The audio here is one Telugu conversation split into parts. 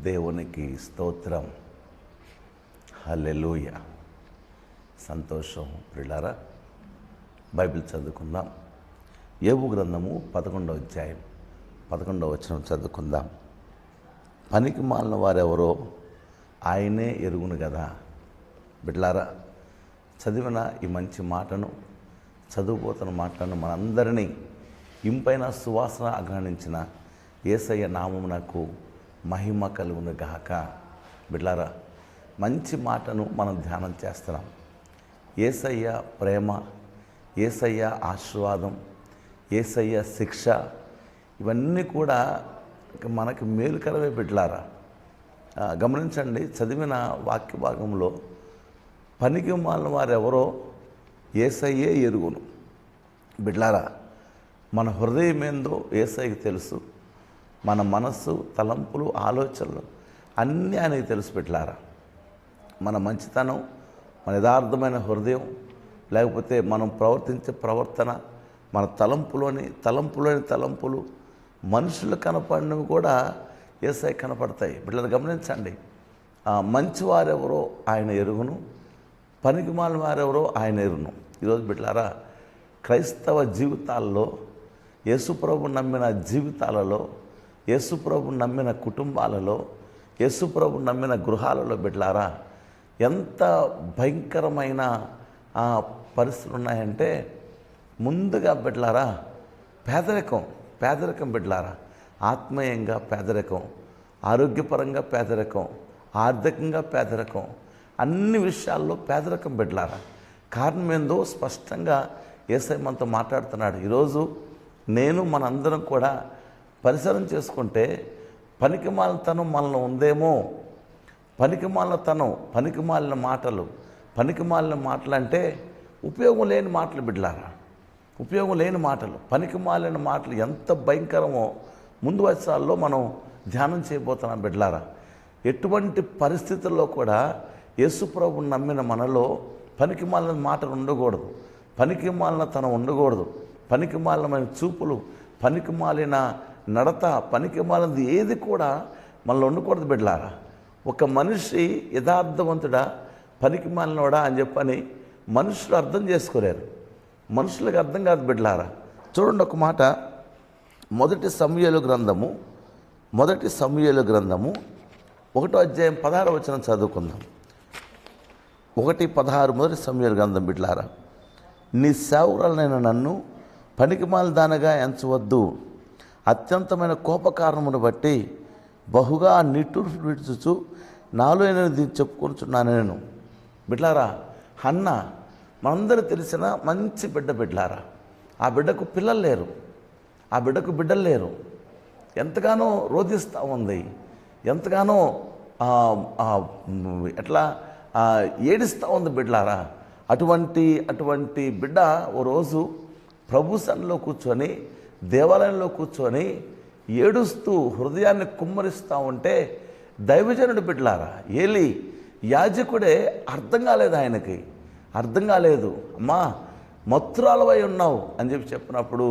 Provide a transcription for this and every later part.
దేవునికి స్తోత్రం. హల్లెలూయా. సంతోషం. ప్రియులారా, బైబిల్ చదువుకుందాం. యోబు గ్రంథము 11వ అధ్యాయం 11వ వచనం చదువుకుందాం. పనికి మాలిన వారెవరో ఆయనే ఎరుగును కదా. బిడ్డలారా, చదివిన ఈ మంచి మాటను, చదువుపోతున్న మాటలను మనందరినీ ఇంపైన సువాసన ఆగ్రహించిన యేసయ్య నామమునకు మహిమ కలుగును గాక. బిడ్డలారా, మంచి మాటను మనం ధ్యానం చేస్తున్నాం. యేసయ్య ప్రేమ, యేసయ్య ఆశీర్వాదం, యేసయ్య శిక్ష, ఇవన్నీ కూడా మనకి మేలుకరమే. బిడ్డలారా, గమనించండి, చదివిన వాక్య భాగంలో పనికి మాలిన వారెవరో యేసయ్యే ఎరుగును. బిడ్డలారా, మన హృదయం ఏందో యేసయ్యకి తెలుసు. మన మనస్సు, తలంపులు, ఆలోచనలు అన్నీ ఆయనకి తెలుసు. బిడ్డలారా, మన మంచితనం, మన యథార్థమైన హృదయం, లేకపోతే మనం ప్రవర్తించే ప్రవర్తన, మన తలంపులోని తలంపులు మనుషులు కనపడినవి కూడా యేసయ్య కనపడతాయి. బిడ్డలు గమనించండి, మంచివారెవరో ఆయన ఎరుగును, పనికి మాలిన వారెవరో ఆయన ఎరుగును. ఈరోజు బిడ్డలారా, క్రైస్తవ జీవితాల్లో, యేసుప్రభు నమ్మిన జీవితాలలో, యేసుప్రభు నమ్మిన కుటుంబాలలో, యేసుప్రభు నమ్మిన గృహాలలో బిడ్డలారా, ఎంత భయంకరమైన పరిస్థితులు ఉన్నాయంటే, ముందుగా బిడ్డలారా పేదరికం బిడ్డలారా, ఆత్మీయంగా పేదరికం, ఆరోగ్యపరంగా పేదరికం, ఆర్థికంగా పేదరికం, అన్ని విషయాల్లో పేదరికం బిడ్డలారా. కారణం ఏందో స్పష్టంగా యేసయ్య మనతో మాట్లాడుతున్నాడు. ఈరోజు నేను మనందరం కూడా పరిసరం చేసుకుంటే పనికిమాలినతనం మనలో ఉందేమో. పనికిమాలినతనం, పనికిమాలిన మాటలు, పనికిమాలిన మాటలు అంటే ఉపయోగం లేని మాటలు బిడ్డలారా, ఉపయోగం లేని మాటలు, పనికిమాలిన మాటలు ఎంత భయంకరమో ముందు వచనాల్లో మనం ధ్యానం చేయబోతున్నాం. బిడ్డలారా, ఎటువంటి పరిస్థితుల్లో కూడా యేసుప్రభు నమ్మిన మనలో పనికిమాలిన మాటలు ఉండకూడదు, పనికిమాలినతనం ఉండకూడదు, పనికిమాలినమైన చూపులు, పనికిమాలిన నడత, పనికిమాలినది ఏది కూడా మనలో ఉండకూడదు. బిడ్డలారా, ఒక మనిషి యథార్థవంతుడా పనికిమాలినోడా అని చెప్పని మనుషులు అర్థం చేసుకోలేరు. మనుషులకు అర్థం కాదు. బిడ్డలారా, చూడండి ఒక మాట, మొదటి సమూయేలు గ్రంథము 1వ అధ్యాయం 16వ వచనం చదువుకుందాం. 1:16 మొదటి సమూయేలు గ్రంథం. బిడ్డలారా, నీ సేవకురాలైన నన్ను పనికిమాలిన దానగా ఎంచవద్దు, అత్యంతమైన కోపకారణమును బట్టి బహుగా నిట్టూర్పు విడుచుచు నాలో నేను చెప్పుకుంటున్నాను నేను. బిడ్డలారా, హన్న మనందరూ తెలిసిన మంచి బిడ్డలారా, ఆ బిడ్డకు పిల్లలు లేరు, ఆ బిడ్డకు బిడ్డలు లేరు. ఎంతగానో రోధిస్తూ ఉంది, ఎంతగానో ఎట్లా ఏడుస్తూ ఉంది బిడ్డలారా. అటువంటి బిడ్డ ఓ రోజు ప్రభు సన్నిధిలో కూర్చొని, దేవాలయంలో కూర్చొని ఏడుస్తూ హృదయాన్ని కుమ్మరిస్తూ ఉంటే దైవజనుడు బిడ్డలారా, ఏలి యాజకుడే అర్థం కాలేదు, ఆయనకి అర్థం కాలేదు. అమ్మా, మత్తురాలవై ఉన్నావు అని చెప్పినప్పుడు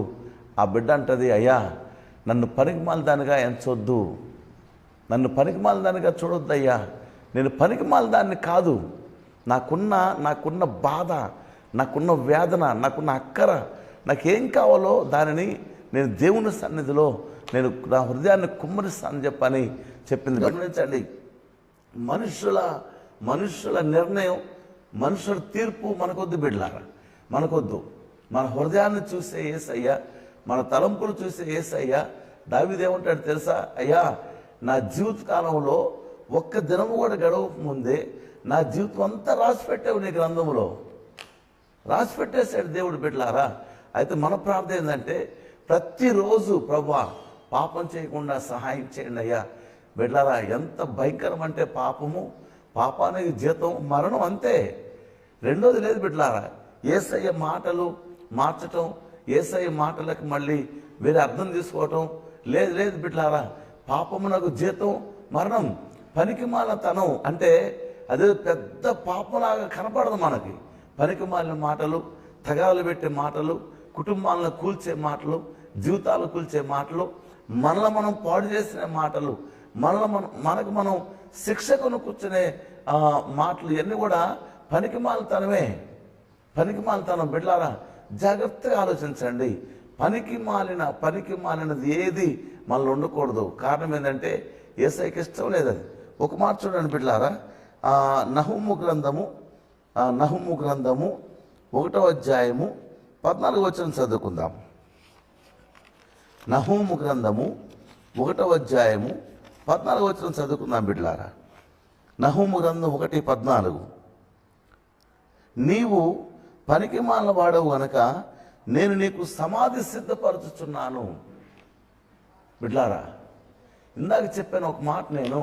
ఆ బిడ్డ అంటది, అయ్యా నన్ను పనికిమాలిన దానిగా ఎంచొద్దు, నన్ను పనికిమాలిన దానిగా చూడొద్దు అయ్యా, నేను పనికిమాలిన దాన్ని కాదు, నాకున్న బాధ, నాకున్న వేదన, నాకున్న అక్కర, నాకేం కావాలో దానిని నేను దేవుని సన్నిధిలో నేను నా హృదయాన్ని కుమ్మరిస్తానని చెప్పని చెప్పింది. గమనించండి, మనుషుల నిర్ణయం, మనుషుల తీర్పు మనకొద్దు బిడ్డలారా, మనకొద్దు. మన హృదయాన్ని చూసే యేసయ్య, మన తలంపులు చూసే యేసయ్య. దావీదు ఏమంటాడు తెలుసా? అయ్యా, నా జీవితకాలంలో ఒక్క దినము కూడా గడవక ముందే నా జీవితం అంతా రాసి పెట్టావు నీ గ్రంథంలో, రాసి పెట్టేశాడు దేవుడు. బిడ్డలారా, అయితే మన ప్రార్థన ఏంటంటే ప్రతిరోజు ప్రభువా పాపం చేయకుండా సహాయం చేయండి అయ్యా. బిడ్డలారా, ఎంత భయంకరం అంటే పాపానికి జీతం మరణం, అంతే, రెండోది లేదు. బిడ్డలారా, యేసయ్య మాటలు మార్చటం, యేసయ్య మాటలకు మళ్ళీ వేరే అర్థం తీసుకోవటం లేదు బిడ్డలారా. పాపమునకు జీతం మరణం. పనికిమాలినతనం అంటే అదే పెద్ద పాపంలాగా కనపడదు మనకి. పనికిమాలిన మాటలు, తగాలు పెట్టే మాటలు, కుటుంబాలను కూల్చే మాటలు, జీవితాలు కూల్చే మాటలు, మనలో మనం పాడు చేసిన మాటలు, మనకు మనం శిక్షకును కూర్చునే మాటలు ఇవన్నీ కూడా పనికిమాలితనమే. పనికిమాలితనం. బిడ్డలారా, జాగ్రత్తగా ఆలోచించండి. పనికి మాలినది ఏది మనలో ఉండకూడదు. కారణం ఏంటంటే యేసయ్యకి ఇష్టం లేదు అది. ఒక మాట చూడండి బిడ్డలారా, నహూము గ్రంథము 1వ అధ్యాయము 14వ వచనం చదువుకుందాం. నహూము గ్రంథము 1వ అధ్యాయము 14వ వచనం చదువుకుందాం బిడ్డలారా. నహూము గ్రంథం 1:14. నీవు పనికిమాలిన వాడవు గనక నేను నీకు సమాధి సిద్ధపరచుచున్నాను. బిడ్డలారా, ఇందాక చెప్పాను ఒక మాట, నేను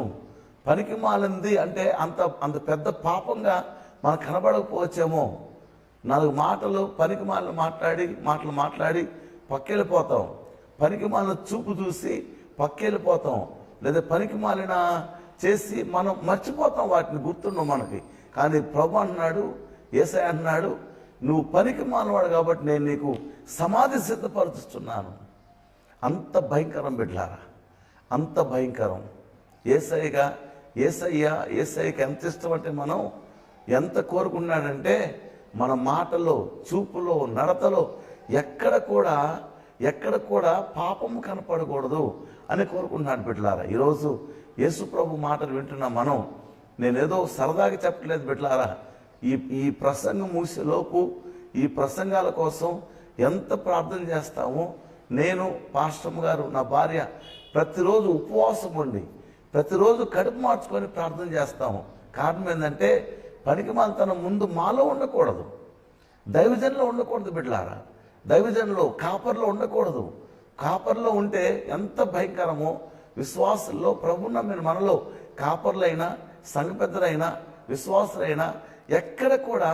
పనికిమాలింది అంటే అంత పెద్ద పాపంగా మనకు కనబడకపోవచ్చేమో. 4 మాటలు పనికిమాలిన మాట్లాడి పక్కెళ్ళిపోతాం. పనికిమాలిన చూపు చూసి పక్కెళ్ళిపోతాం. లేదా పనికిమాలిన చేసి మనం మర్చిపోతాం, వాటిని గుర్తుండవు మనకి. కానీ ప్రభు అంటున్నాడు, యేసయ్య అంటున్నాడు, నువ్వు పనికిమాలినవాడు కాబట్టి నేను నీకు సమాధి సిద్ధపరుచుతున్నాను. అంత భయంకరం బిడ్డలారా, అంత భయంకరం. యేసయ్యకి ఎంత ఇష్టం అంటే మనం ఎంత కోరుకున్నాడంటే మన మాటలో, చూపులో, నడతలో ఎక్కడ కూడా పాపము కనపడకూడదు అని కోరుకుంటున్నాడు బిడ్డలారా. ఈరోజు యేసు ప్రభు మాటలు వింటున్నా మనం. నేనేదో సరదాగా చెప్పట్లేదు బిడ్డలారా. ఈ ప్రసంగం ముగిసేలోపు ఈ ప్రసంగాల కోసం ఎంత ప్రార్థన చేస్తామో, నేను, పాస్టర్ గారు, నా భార్య ప్రతిరోజు ఉపవాసం ఉండి ప్రతిరోజు కడుపు మార్చుకొని ప్రార్థన చేస్తాము. కారణం ఏంటంటే పనికిమాలితనం ముందు మాలో ఉండకూడదు, దైవజనులో ఉండకూడదు బిడ్డలారా. దైవజనులో, కాపర్లో ఉండకూడదు. కాపర్లో ఉంటే ఎంత భయంకరమో. విశ్వాసుల్లో, ప్రభు నమ్మిన మనలో కాపర్లైనా, సంఘ పెద్దలైనా, విశ్వాసులైనా ఎక్కడ కూడా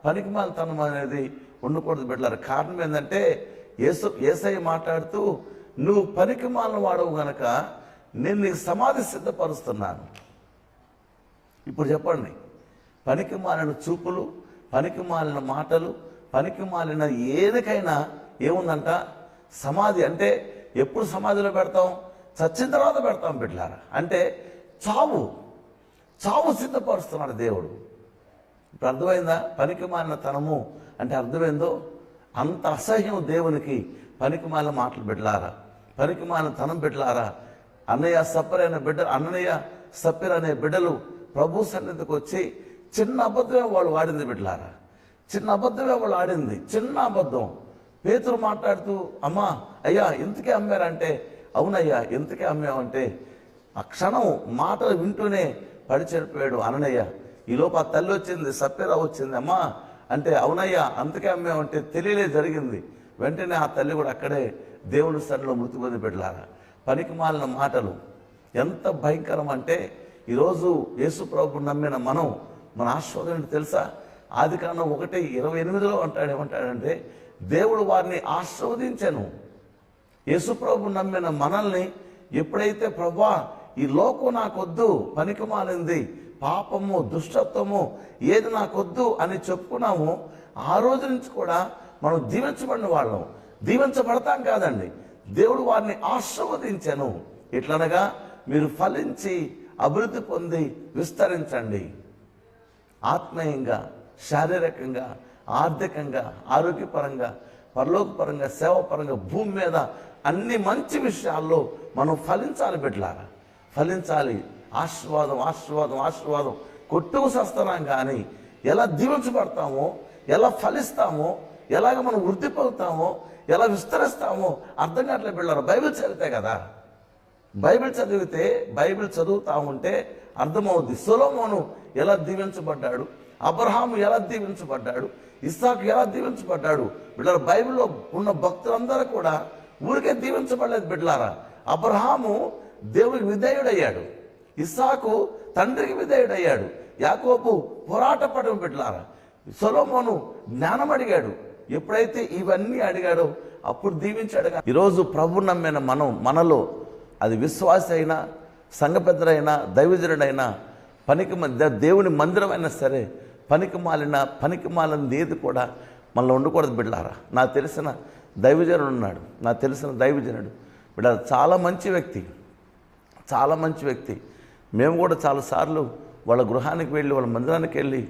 పనికిమాలితనం అనేది ఉండకూడదు బిడ్డలారా. కారణం ఏంటంటే యేసయ్య మాట్లాడుతూ, నువ్వు పనికిమాలిన వాడవు గనక నేను నీకు సమాధి సిద్ధపరుస్తున్నాను. ఇప్పుడు చెప్పండి, పనికిమాలిన చూపులు, పనికిమాలిన మాటలు, పనికిమాలిన ఏదికైనా ఏముందంట? సమాధి. అంటే ఎప్పుడు సమాధిలో పెడతాం? చచ్చిన తర్వాత పెడతాం బిడ్డలారా. అంటే చావు సిద్ధపరుస్తున్నాడు దేవుడు. ఇప్పుడు అర్థమైందా పనికిమాలిన తనము అంటే అర్థమైందో? అంత అసహ్యం దేవునికి పనికిమాలిన మాటలు బిడ్డలారా, పనికిమాలిన తనం బిడ్డలారా. అన్నయ్య సప్పిర అనే బిడ్డలు ప్రభు సన్నిధికి వచ్చి చిన్న అబద్ధమే వాళ్ళు వాడింది బిడ్డలారా. చిన్న అబద్ధం. పేతురు మాట్లాడుతూ, అమ్మా అయ్యా ఇంతకే అమ్మారంటే, అవునయ్యా ఇంతకే అమ్మామంటే, ఆ క్షణం మాటలు వింటూనే పడి చెడిపోయాడు అననయ్య. ఈలోపు ఆ తల్లి వచ్చింది, సప్పిర వచ్చింది, అమ్మా అంటే అవునయ్యా అంతకే అమ్మామంటే తెలియలే జరిగింది. వెంటనే ఆ తల్లి కూడా అక్కడే దేవుని సన్నిధిలో మృతి పొంది బిడ్డలారా. పనికిమాలిన మాటలు ఎంత భయంకరం అంటే, ఈరోజు యేసు ప్రభు నమ్మిన మన ఆశీర్వాదం తెలుసా? ఆదికాండం 1:28 ఏమంటాడంటే, దేవుడు వారిని ఆశీర్వదించెను. యేసు ప్రభు నమ్మిన మనల్ని ఎప్పుడైతే ప్రభువా ఈ లోకం నాకొద్దు, పనికిమాలింది, పాపము, దుష్టత్వము ఏది నాకొద్దు అని చెప్పుకున్నాము, ఆ రోజు నుంచి కూడా మనం దీవించబడిన వాళ్ళం. దీవించబడతాం కాదండి, దేవుడు వారిని ఆశీర్వదించెను. ఎట్లనగా మీరు ఫలించి అభివృద్ధి పొంది విస్తరించండి. ఆత్మీయంగా, శారీరకంగా, ఆర్థికంగా, ఆరోగ్యపరంగా, పరలోకపరంగా, సేవపరంగా, భూమి మీద అన్ని మంచి విషయాల్లో మనం ఫలించాలి బిడ్డలారా. ఫలించాలి. ఆశీర్వాదం కొట్టుకు సస్తున్నాం. కానీ ఎలా దీవించబడతామో, ఎలా ఫలిస్తామో, ఎలాగ మనం వృద్ధి పొందుతామో, ఎలా విస్తరిస్తామో అర్థం కావట్లేదు బిడ్డలారా. బైబిల్ చదివితే కదా, బైబిల్ చదువుతా ఉంటే అర్థమవుద్ది. సొలొమోను ఎలా దీవించబడ్డాడు, అబ్రహాము ఎలా దీవించబడ్డాడు, ఇస్సాకు ఎలా దీవించబడ్డాడు. బిడ్డలారా, బైబిల్లో ఉన్న భక్తులందరూ కూడా ఊరికే దీవించబడలేదు బిడ్డలారా. అబ్రహాము దేవుడికి విధేయుడయ్యాడు, ఇస్సాకు తండ్రికి విధేయుడయ్యాడు, యాకోబు పోరాటపడడం బిడ్డలారా. సొలొమోను జ్ఞానం అడిగాడు. ఎప్పుడైతే ఇవన్నీ అడిగాడో అప్పుడు దీవించాడు. ఈరోజు ప్రభు నమ్మిన మనలో అది విశ్వాసి అయినా, సంఘ పెద్దలైనా, దైవజనుడైనా, దేవుని మందిరమైనా సరే, పనికిమాలినది ఏది కూడా మనలో ఉండకూడదు బిడ్డలారా. నాకు తెలిసిన దైవజనుడు ఉన్నాడు, బిడ్డ చాలా మంచి వ్యక్తి, చాలా మంచి వ్యక్తి. మేము కూడా చాలాసార్లు వాళ్ళ గృహానికి వెళ్ళి వాళ్ళ మందిరానికి వెళ్ళి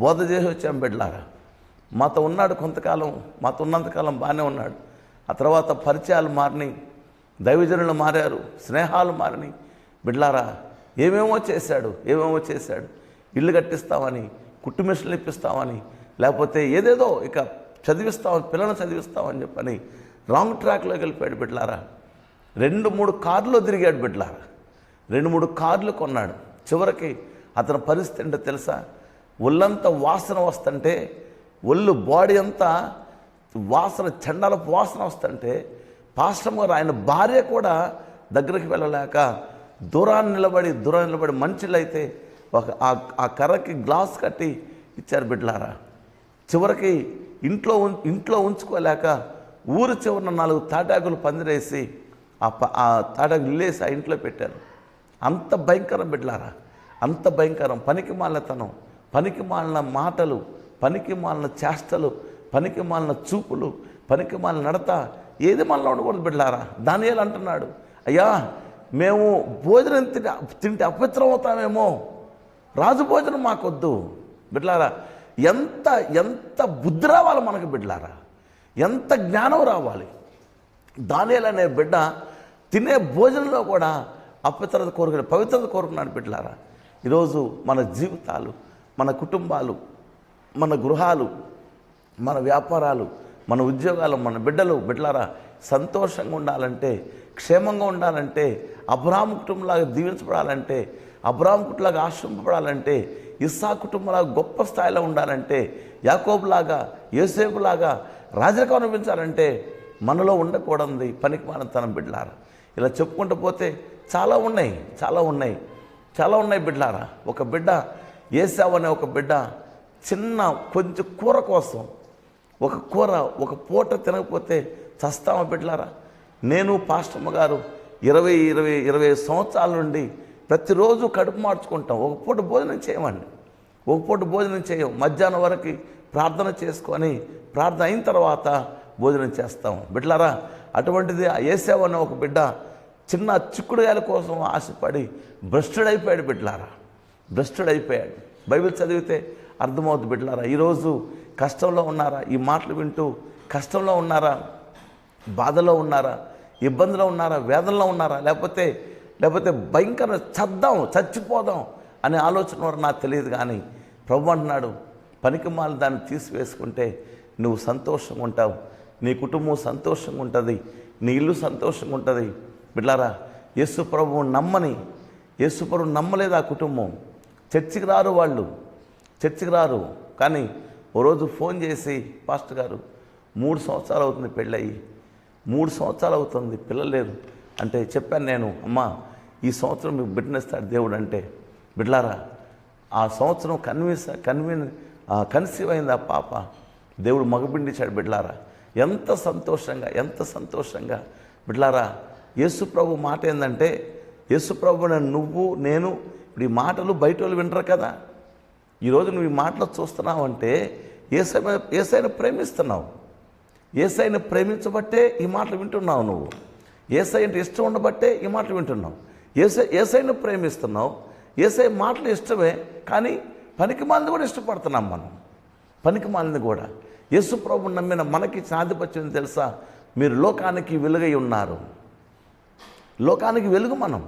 బోధ చేసి వచ్చాం బిడ్డలారా. మాతో ఉన్నాడు కొంతకాలం, మాతో ఉన్నంతకాలం బాగానే ఉన్నాడు. ఆ తర్వాత పరిచయాలు మారినాయి, దైవజనులు మారారు, స్నేహాలు మారినాయి. బిడ్డలారా ఏమేమో చేశాడు. ఇల్లు కట్టిస్తామని, కుట్టు మిషన్లు ఇప్పిస్తామని, లేకపోతే ఏదేదో ఇక చదివిస్తామని, పిల్లలను చదివిస్తామని చెప్పని రాంగ్ ట్రాక్లోకి వెళ్ళిపోయాడు బిడ్డలారా. 2-3 కార్లు తిరిగాడు బిడ్డలారా. 2-3 కార్లు కొన్నాడు. చివరికి అతని పరిస్థితి ఏంటో తెలుసా? ఒళ్ళంతా వాసన వస్తుంటే, బాడీ అంతా వాసన, చండాలపు వాసన వస్తుంటే పాస్టర్ గారు ఆయన భార్య కూడా దగ్గరికి వెళ్ళలేక దూరాన్ని నిలబడి మంచిలు అయితే ఆ కర్రకి గ్లాస్ కట్టి ఇచ్చారు బిడ్డలారా. చివరికి ఇంట్లో ఉంచుకోలేక ఊరు చివరన 4 తాటాకులు పందిరేసి ఆ తాటాకులు ఇల్లేసి ఆ ఇంట్లో పెట్టారు. అంత భయంకరం బిడ్డలారా, అంత భయంకరం. పనికి మాలినతనం, పనికి మాలిన మాటలు, పనికి మాలిన చేష్టలు, పనికి మాలిన చూపులు, పనికి మాలిన నడత ఏది మనలో ఉండకూడదు బిడ్డలారా. దానియేలు అంటున్నాడు, అయ్యా మేము భోజనం తింటే అపవిత్రం అవుతామేమో, రాజు భోజనం మాకొద్దు. బిడ్డలారా ఎంత బుద్ధి రావాలి మనకు బిడ్డలారా, ఎంత జ్ఞానం రావాలి. దానియేలు అనే బిడ్డ తినే భోజనంలో కూడా అపవిత్రత కోరుకున్నాడు, పవిత్రత కోరుకున్నాడు బిడ్డలారా. ఈరోజు మన జీవితాలు, మన కుటుంబాలు, మన గృహాలు, మన వ్యాపారాలు, మన ఉద్యోగాలు, మన బిడ్డలారా సంతోషంగా ఉండాలంటే, క్షేమంగా ఉండాలంటే, అబ్రాహాము కుటుంబంలాగా దీవించబడాలంటే, అబ్రాహాము కుటుంబంలాగా ఆశ్రయింపబడాలంటే, ఇస్సాకు కుటుంబంలాగా గొప్ప స్థాయిలో ఉండాలంటే, యాకోబులాగా, యోసేపులాగా రాజరికం అనిపించాలంటే మనలో ఉండకూడదు పనికి మాలినతనం బిడ్డలారా. ఇలా చెప్పుకుంటూ పోతే చాలా ఉన్నాయి బిడ్డలారా. ఒక బిడ్డ ఏశావు అనే ఒక బిడ్డ కొంచెం కూర కోసం, ఒక పూట తినకపోతే చస్తామా బిడ్డలారా. నేను పాస్టమ్మ గారు 20 సంవత్సరాల నుండి ప్రతిరోజు కడుపు మార్చుకుంటాం. ఒక పూట భోజనం చేయం. మధ్యాహ్నం వరకు ప్రార్థన చేసుకొని, ప్రార్థన అయిన తర్వాత భోజనం చేస్తాం బిడ్డలారా. అటువంటిది ఏశావు అనే ఒక బిడ్డ చిన్న చిక్కుడుగాయల కోసం ఆశపడి భ్రష్టుడైపోయాడు బిడ్డలారా, భ్రష్టుడైపోయాడు. బైబిల్ చదివితే అర్థమవుతుంది బిడ్డలారా. ఈరోజు కష్టంలో ఉన్నారా? ఈ మాటలు వింటూ కష్టంలో ఉన్నారా? బాధలో ఉన్నారా? ఇబ్బందిలో ఉన్నారా? వేదనలో ఉన్నారా? లేకపోతే భయంకర చచ్చిపోదాం అనే ఆలోచన వారు నాకు తెలియదు. కానీ ప్రభు అంటున్నాడు, పనికిమాలిన దాన్ని తీసివేసుకుంటే నువ్వు సంతోషంగా ఉంటావు, నీ కుటుంబం సంతోషంగా ఉంటుంది, నీ ఇల్లు సంతోషంగా ఉంటుంది. బిడ్డలారా యేసు ప్రభువు నమ్మలేదు ఆ కుటుంబం. చర్చికి రారు. కానీ ఓ రోజు ఫోన్ చేసి, పాస్టర్ గారు 3 సంవత్సరాలు అవుతుంది పెళ్ళయి, 3 సంవత్సరాలు అవుతుంది పిల్లలు లేరు అంటే చెప్పాను నేను, అమ్మా ఈ సంవత్సరం మీకు బిడ్డనిస్తాడు దేవుడు అంటే. బిడ్డలారా ఆ సంవత్సరం కన్సీవ్ అయింది ఆ పాప, దేవుడు మగబిడ్డిచ్చాడు బిడ్డలారా. ఎంత సంతోషంగా బిడ్డలారా. యేసు ప్రభు మాట ఏంటంటే, యేసు ప్రభు నువ్వు నేను ఇప్పుడు ఈ మాటలు బయట వాళ్ళు వింటారు కదా. ఈరోజు నువ్వు ఈ మాటలు చూస్తున్నావు అంటే యేసయ్యను ప్రేమిస్తున్నావు, యేసయ్యను ప్రేమించబట్టే ఈ మాటలు వింటున్నావు. నువ్వు యేసయ్య అంటే ఇష్టం ఉండబట్టే ఈ మాటలు వింటున్నావు. యేసయ్యను ప్రేమిస్తున్నావు, యేసయ్య మాటలు ఇష్టమే. కానీ పనికిమాలింది కూడా ఇష్టపడుతున్నాం మనం, పనికిమాలింది కూడా. యేసు ప్రభువు నమ్మిన మనకి ఆధిపత్యం తెలుసా? మీరు లోకానికి వెలుగై ఉన్నారు. లోకానికి వెలుగు మనం,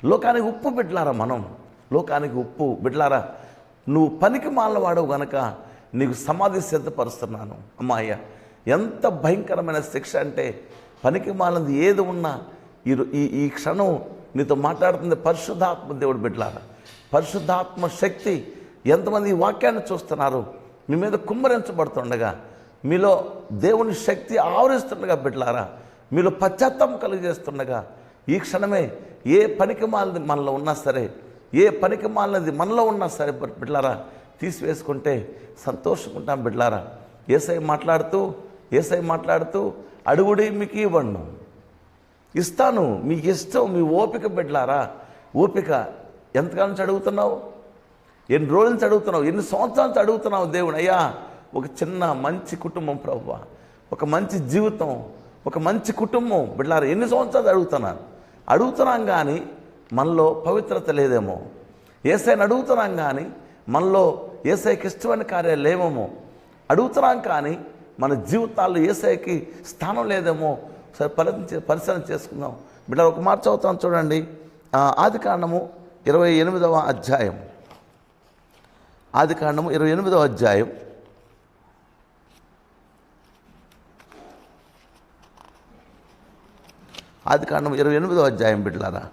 లోకానికి ఉప్పు బిడ్డలారా. మనం లోకానికి ఉప్పు బిడ్డలారా. నువ్వు పనికి మాలిన వాడవు గనక నీకు సమాధి సిద్ధపరుస్తున్నాను. అమ్మాయ్య ఎంత భయంకరమైన శిక్ష అంటే, పనికి మాలినది ఏది ఉన్నా ఈ క్షణం నీతో మాట్లాడుతుంది పరిశుద్ధాత్మ దేవుడు బిడ్డలారా. పరిశుద్ధాత్మ శక్తి ఎంతమంది ఈ వాక్యాన్ని చూస్తున్నారు, మీ మీద కుమ్మరించబడుతుండగా, మీలో దేవుని శక్తి ఆవరిస్తుండగా బిడ్డలారా, మీలో పశ్చాత్తాపం కలిగజేస్తుండగా ఈ క్షణమే ఏ పనికి మాలినది మనలో ఉన్నా సరే, ఏ పనికి మాలినది మనలో ఉన్నా సరే బిడ్డలారా తీసివేసుకుంటే సంతోషంగా ఉంటాం బిడ్డలారా. యేసయ్య మాట్లాడుతూ అడుగుడి మీకు ఇవ్వను, ఇస్తాను, మీకు ఇష్టం, మీ ఓపిక బిడ్డలారా. ఓపిక ఎంతకాలం నుంచి అడుగుతున్నావు? ఎన్ని రోజుల నుంచి అడుగుతున్నావు? ఎన్ని సంవత్సరాల నుంచి అడుగుతున్నావు? దేవుడు అయ్యా ఒక చిన్న మంచి కుటుంబం ప్రభువా, ఒక మంచి జీవితం, ఒక మంచి కుటుంబం బిడ్డలారా. ఎన్ని సంవత్సరాలు అడుగుతున్నాం కానీ మనలో పవిత్రత లేదేమో, యేసయ్యని అడుగుతున్నాం కానీ మనలో యేసయ్యకి ఇష్టమైన కార్యాలు లేవేమో, అడుగుతున్నాం కానీ మన జీవితాల్లో యేసయ్యకి స్థానం లేదేమో. సరే పరిశీలన చేసుకుందాం. బిడ్డ ఒక మాట చదువుతాం చూడండి. ఆదికాండము 28వ అధ్యాయం. ఆదికాండము 28వ అధ్యాయం. ఆదికాండం 28వ అధ్యాయం బిడ్డలారా.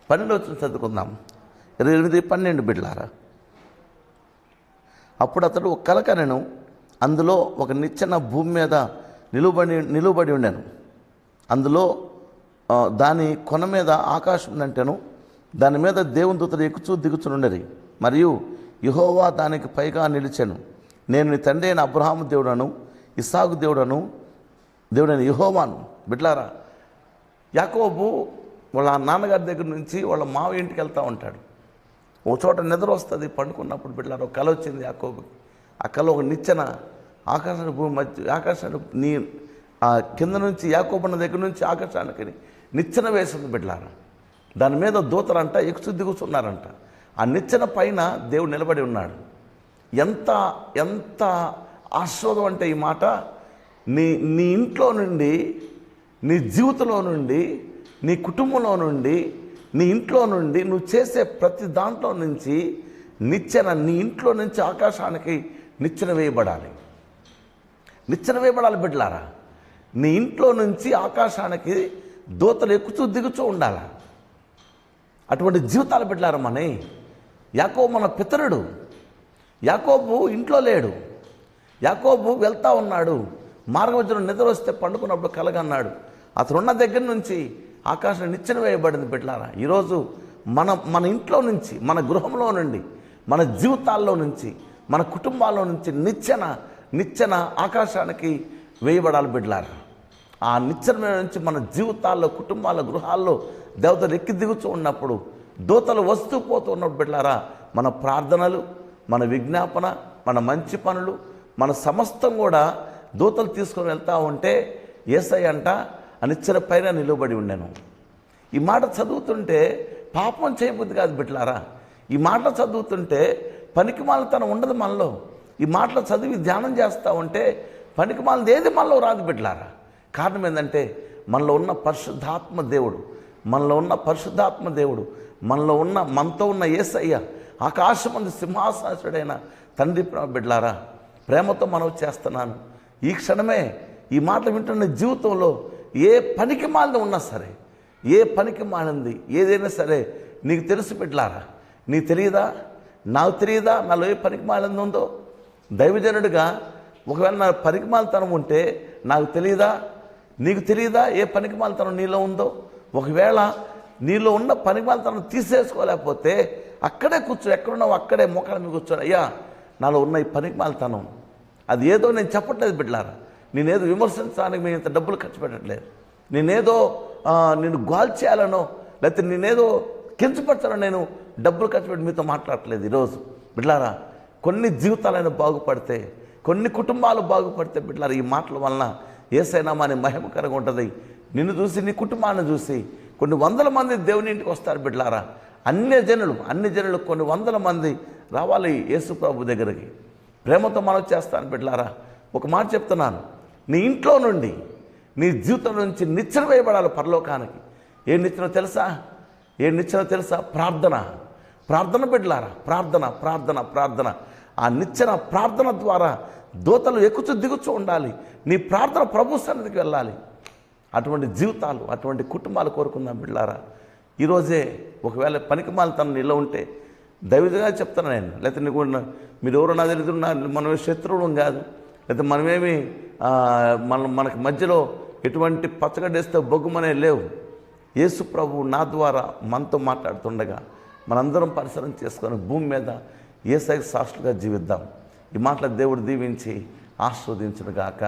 పన్నెండు చదువుకుందాం. 28:12 బిడ్డలారా. అప్పుడు అతడు ఒక కల కనెను, అందులో ఒక నిచ్చెన భూమి మీద నిలువబడి ఉండెను. అందులో దాని కొన మీద ఆకాశం నంటెను, దాని మీద దేవుని దూతలు ఎక్కుచూ దిగుచునుండెరి. మరియు యెహోవా దానికి పైగా నిలిచెను. నేను నీ తండ్రి అయిన అబ్రహాము దేవుడను, ఇస్సాకు దేవుడైన యెహోవాను. బిడ్డలారా, యాకోబు వాళ్ళ నాన్నగారి దగ్గర నుంచి వాళ్ళ మావ ఇంటికి వెళ్తూ ఉంటాడు. ఒక చోట నిద్ర వస్తుంది. పండుకున్నప్పుడు బిడ్డలారా ఒక కల వచ్చింది యాకోబుకి. ఆ కల ఒక నిచ్చెన ఆకాశానికి భూమి మధ్య ఆకాశానికి కింద నుంచి యాకోబున్న దగ్గర నుంచి ఆకాశానికి నిచ్చెన వేసింది బిడ్డలారా. దాని మీద దూతలంట ఎక్కుచూ దిగుతున్నారంట. ఆ నిచ్చెన పైన దేవుడు నిలబడి ఉన్నాడు. ఎంత ఎంత ఆస్వాదం అంటే ఈ మాట, నీ ఇంట్లో నుండి, నీ జీవితంలో నుండి, నీ కుటుంబంలో నుండి, నీ ఇంట్లో నుండి నువ్వు చేసే ప్రతి దాంట్లో నుంచి నిచ్చెన నీ ఇంట్లో నుంచి ఆకాశానికి నిచ్చెన వేయబడాలి. నిచ్చెన వేయబడాలి బిడ్డలారా. నీ ఇంట్లో నుంచి ఆకాశానికి దూతలు ఎక్కుచూ దిగుచూ ఉండాలి. అటువంటి జీవితాలు బిడ్డలారా మనవి. యాకోబు మన పితరుడు. యాకోబు ఇంట్లో లేడు. యాకోబు వెళ్తూ ఉన్నాడు. మార్గమధ్యలో నిద్ర వస్తే పండుకున్నప్పుడు కలగన్నాడు. అతను ఉన్న దగ్గర నుంచి ఆకాశం నిచ్చెన వేయబడింది బిడ్డలారా. ఈరోజు మన ఇంట్లో నుంచి, మన గృహంలో నుండి, మన జీవితాల్లో నుంచి, మన కుటుంబాల్లో నుంచి నిచ్చెన ఆకాశానికి వేయబడాలి బిడ్డలారా. ఆ నిచ్చెన మీద నుంచి మన జీవితాల్లో, కుటుంబాల, గృహాల్లో దేవతలు ఎక్కి దిగుతూ ఉన్నప్పుడు, దూతలు వస్తూ పోతూ ఉన్నప్పుడు బిడ్డలారా, మన ప్రార్థనలు, మన విజ్ఞాపన, మన మంచి పనులు, మన సమస్తం కూడా దూతలు తీసుకొని వెళ్తూ ఉంటే యేసయ్య అంట ఆ నిచ్చెన పైన నిలబడి ఉండెను. ఈ మాట చదువుతుంటే పాపం చేయబుద్ధి కాదు బిడ్డలారా. ఈ మాటలు చదువుతుంటే పనికిమాలితనం ఉండదు మనలో. ఈ మాటలు చదివి ధ్యానం చేస్తూ ఉంటే పనికిమాలిది ఏది మనలో రాదు బిడ్డలారా. కారణం ఏంటంటే మనలో ఉన్న పరిశుద్ధాత్మ దేవుడు, మనతో ఉన్న యేసయ్య, ఆకాశమందు సింహాసనుడైన తండ్రి బిడ్డలారా, ప్రేమతో మనవి చేస్తున్నాను. ఈ క్షణమే ఈ మాటలు వింటున్న జీవితంలో ఏ పనికి మాలింది ఉన్నా సరే, ఏ పనికి మాలింది ఏదైనా సరే నీకు తెలుసు బిడ్డలారా. నీకు తెలియదా? నాకు తెలియదా నాలో ఏ పనికి మాలింది ఉందో? దైవజనుడిగా ఒకవేళ నా పనికి మాలితనం ఉంటే నాకు తెలియదా? నీకు తెలియదా ఏ పనికి మాలితనం నీలో ఉందో? ఒకవేళ నీలో ఉన్న పనికి మాలితనం తీసేసుకోలేకపోతే అక్కడే కూర్చో, ఎక్కడున్నావు అక్కడే మోకాళ్ళ మీద కూర్చోని, అయ్యా నాలో ఉన్న ఈ పనికి మాలితనం అది ఏదో నేను చెప్పట్లేదు బిడ్డలారా. నేనేదో విమర్శించడానికి మేము ఇంత డబ్బులు ఖర్చు పెట్టట్లేదు. నేనేదో నేను గోల్ చేయాలనో లేకపోతే నేనేదో కించపరచాలో నేను డబ్బులు ఖర్చు పెట్టి మీతో మాట్లాడట్లేదు. ఈరోజు బిడ్డలారా, కొన్ని జీవితాలైనా బాగుపడితే, కొన్ని కుటుంబాలు బాగుపడితే బిడ్డలారా, ఈ మాటల వలన యేసయ్య నామాన్ని మహిమకరంగా ఉంటుంది. నిన్ను చూసి, నీ కుటుంబాన్ని చూసి కొన్ని వందల మంది దేవుని ఇంటికి వస్తారు బిడ్డలారా. అన్ని జనులు కొన్ని వందల మంది రావాలి యేసు ప్రభు దగ్గరికి. ప్రేమతో మనం చేస్తాను బిడ్డలారా. ఒక మాట చెప్తున్నాను, నీ ఇంట్లో నుండి, నీ జీవితం నుంచి నిచ్చెన వేయబడాలి పరలోకానికి. ఏ నిచ్చెన తెలుసా? ప్రార్థన బిడ్డలారా. ప్రార్థన. ఆ నిచ్చెన ప్రార్థన ద్వారా దూతలు ఎక్కుచూ దిగుచూ ఉండాలి. నీ ప్రార్థన ప్రభు సన్నిధికి వెళ్ళాలి. అటువంటి జీవితాలు, అటువంటి కుటుంబాలు కోరుకుందాం బిడ్డలారా. ఈరోజే ఒకవేళ పనికిమాలితనం నీలో ఉంటే దైవజంగా చెప్తాను నేను, లేకపోతే నీకు మీరు ఎవరో నా తెలియదు, మనం శత్రువులం కాదు, లేకపోతే మనమేమి మనకి మధ్యలో ఎటువంటి పచ్చగడ్డేస్తే బొగ్గుమనే లేవు. యేసు ప్రభు నా ద్వారా మనతో మాట్లాడుతుండగా మనందరం పరిసరం చేసుకొని భూమి మీద యేసయ్యకు సాక్షులుగా జీవిద్దాం. ఈ మాటల దేవుడు దీవించి ఆస్వాదించునుగాక.